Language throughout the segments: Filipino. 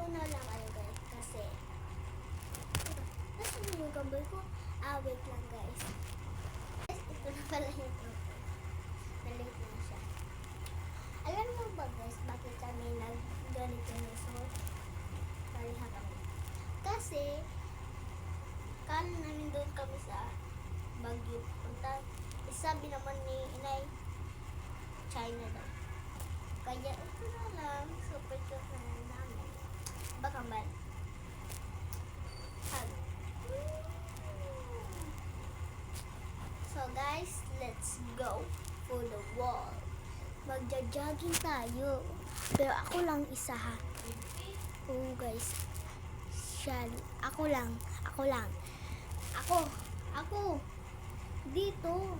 na lang guys kasi nasa na yung kamboy ko. Wait lang guys. Ito na pala yung tropa. Na-late na siya. Alam mo ba guys, bakit kami nag-ganito na suot? Pariha kami. Kasi, kala namin doon kami sa Baguio punta. Sabi naman ni Inay, China daw. Kaya ito na lang, super cute na lang namin. Baka man. So guys, let's go for the wall. Magja-jogging tayo. Pero ako lang isa ha. Oh guys. Ako lang. Ako. Dito.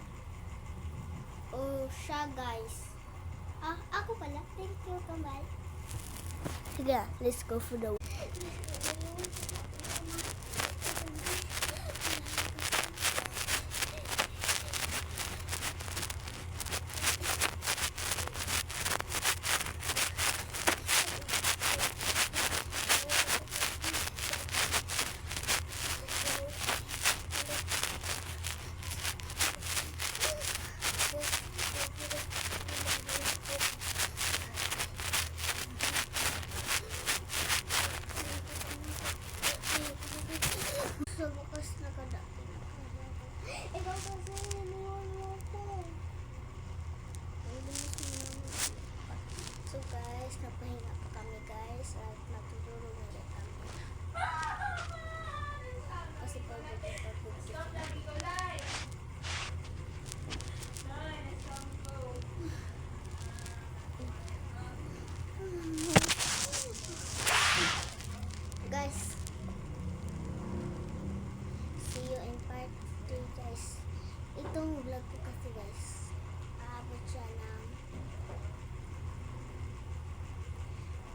Oh, siya guys. Ako pala. Thank you, kambal. Sige, let's go for the sa bukas nakadati na kaya. Ikaw kasi iniwan mo ko. So guys, napahinga pa kami guys at natutulog ulit kami. Kasi pagod. Guys, see you in part 3 guys. Itong vlog ko kasi guys, aabot siya ng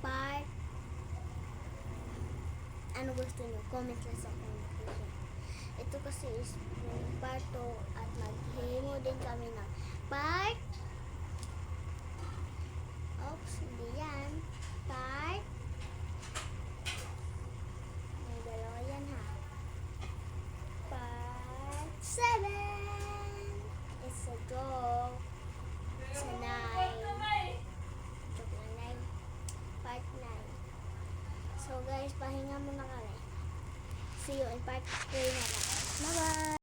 part, ano gusto nyo, comment lang sa comment section. Ito kasi is part 2 at maghihimo din kami ng part, hindi yan, part, may dalawa yan ha, part 7. It's a joke. It's a 9. Joke na 9. Part 9. So guys, pahinga muna kami. See you in part 3 na lang. Bye bye!